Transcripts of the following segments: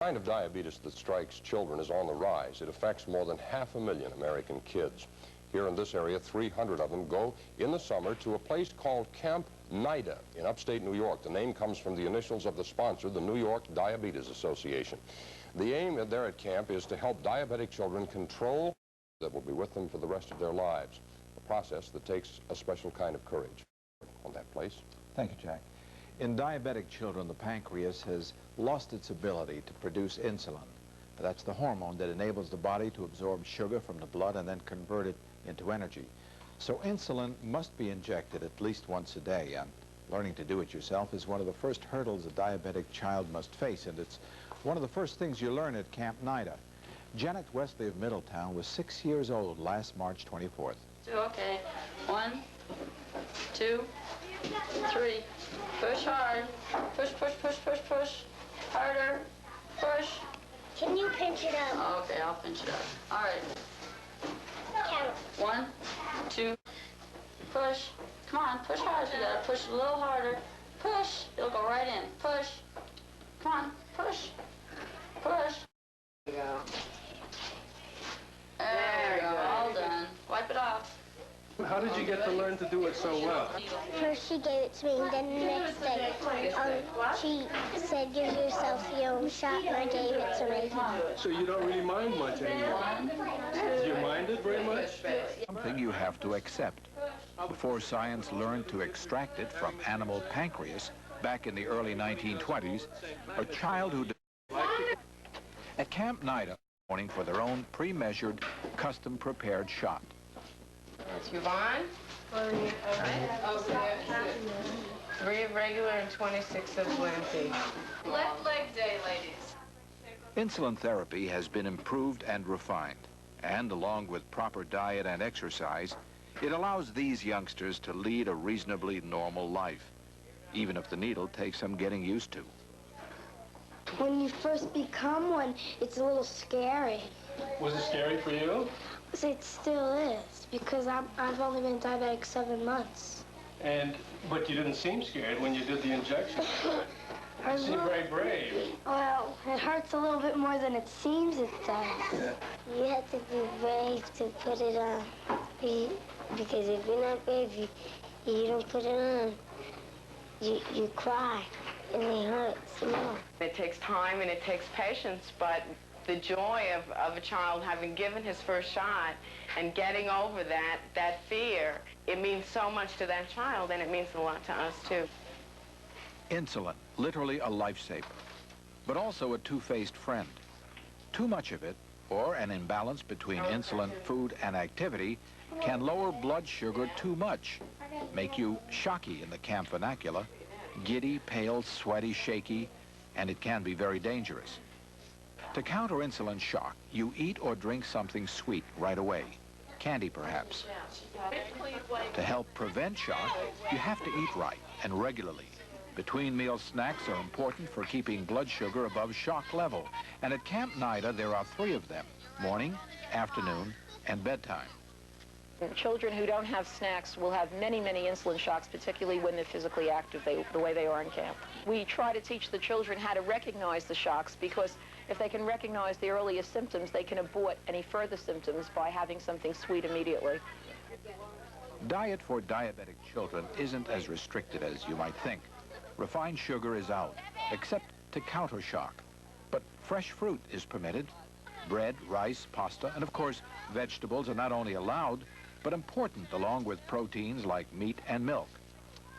The kind of diabetes that strikes children is on the rise. It affects more than 500,000 American kids. Here in this area, 300 of them go in the summer to a place called Camp Nyda in upstate New York. The name comes from the initials of the sponsor, the New York Diabetes Association. The aim there at camp is to help diabetic children control that will be with them for the rest of their lives. A process that takes a special kind of courage on that place. Thank you, Jack. In diabetic children, the pancreas has lost its ability to produce insulin. That's the hormone that enables the body to absorb sugar from the blood and then convert it into energy. So insulin must be injected at least once a day, and learning to do it yourself is one of the first hurdles a diabetic child must face, and it's one of the first things you learn at Camp Nyda. Janet Wesley of Middletown was 6 years old last March 24th. Okay. 1, 2, 3. Push hard. Push, push, push, push, push. Harder. Push. Can you pinch it up? Oh, okay, I'll pinch it up. All right. Count. 1, 2. Push. Come on, push hard. You gotta push a little harder. Push. It'll go right in. Push. Come on, push. Push. There you go. There you go. All done. Wipe it off. How did you get to learn to do it so well? First she gave it to me, then the next day she said, give yourself your own shot, and I gave it to me. So you don't really mind much anymore. Do you mind it very much? Something you have to accept. Before science learned to extract it from animal pancreas back in the early 1920s, a child who at Camp Nyda morning for their own pre-measured, custom-prepared shot. Yvonne? Okay. 3 of regular and 26 of lengthy. Left leg day, ladies. Insulin therapy has been improved and refined, and along with proper diet and exercise, it allows these youngsters to lead a reasonably normal life, even if the needle takes some getting used to. When you first become one, it's a little scary. Was it scary for you? It still is, because I've only been diabetic 7 months. But you didn't seem scared when you did the injection. You seem very brave. Well, it hurts a little bit more than it seems it does. Yeah. You have to be brave to put it on. Because if you're not brave, you don't put it on. You cry, and it hurts more. It takes time and it takes patience, but the joy of a child having given his first shot and getting over that fear, it means so much to that child, and it means a lot to us, too. Insulin, literally a lifesaver, but also a two-faced friend. Too much of it, or an imbalance between insulin, food, and activity, can lower blood sugar too much, make you shocky in the camp vernacular, giddy, pale, sweaty, shaky, and it can be very dangerous. To counter insulin shock, you eat or drink something sweet right away, candy perhaps. To help prevent shock, you have to eat right and regularly. Between-meal snacks are important for keeping blood sugar above shock level, and at Camp Nyda there are 3 of them, morning, afternoon, and bedtime. Children who don't have snacks will have many, many insulin shocks, particularly when they're physically active, the way they are in camp. We try to teach the children how to recognize the shocks, because if they can recognize the earliest symptoms, they can abort any further symptoms by having something sweet immediately. Diet for diabetic children isn't as restricted as you might think. Refined sugar is out, except to counter shock. But fresh fruit is permitted. Bread, rice, pasta, and of course, vegetables are not only allowed, but important along with proteins like meat and milk.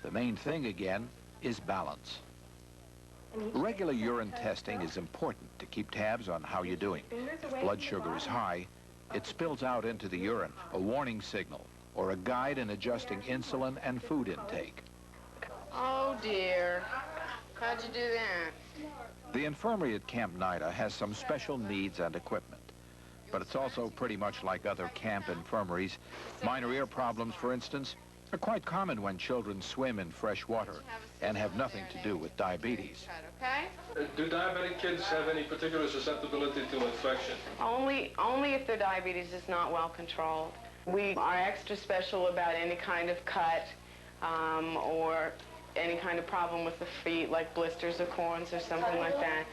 The main thing, again, is balance. Regular urine testing is important to keep tabs on how you're doing. If blood sugar is high, it spills out into the urine, a warning signal, or a guide in adjusting insulin and food intake. Oh, dear. How'd you do that? The infirmary at Camp Nyda has some special needs and equipment, but it's also pretty much like other camp infirmaries. Minor ear problems, for instance, are quite common when children swim in fresh water and have nothing to do with diabetes. Do diabetic kids have any particular susceptibility to infection? Only if their diabetes is not well controlled. We are extra special about any kind of cut or any kind of problem with the feet, like blisters or corns or something like that.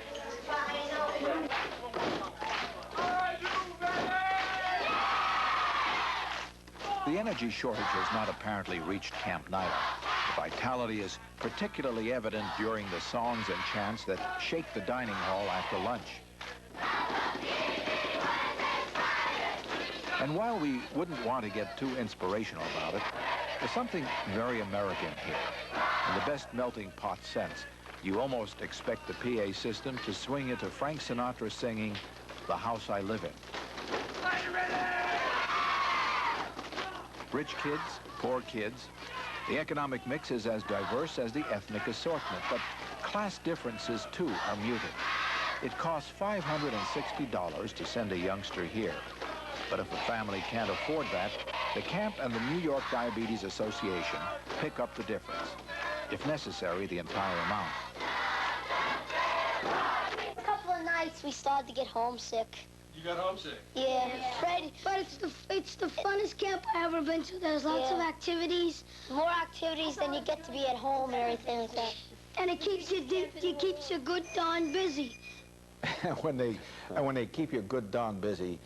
The energy shortage has not apparently reached Camp Nyda. The vitality is particularly evident during the songs and chants that shake the dining hall after lunch. And while we wouldn't want to get too inspirational about it, there's something very American here. In the best melting pot sense, you almost expect the PA system to swing into Frank Sinatra singing "The House I Live In." Rich kids, poor kids. The economic mix is as diverse as the ethnic assortment, but class differences, too, are muted. It costs $560 to send a youngster here. But if a family can't afford that, the camp and the New York Diabetes Association pick up the difference. If necessary, the entire amount. A couple of nights we started to get homesick. You got homesick? Yeah, Fred. But it's the funnest camp I ever been to. There's lots of activities. More activities than you get to be at home and everything like that. And it keeps you good darn busy. when they keep you good darn busy,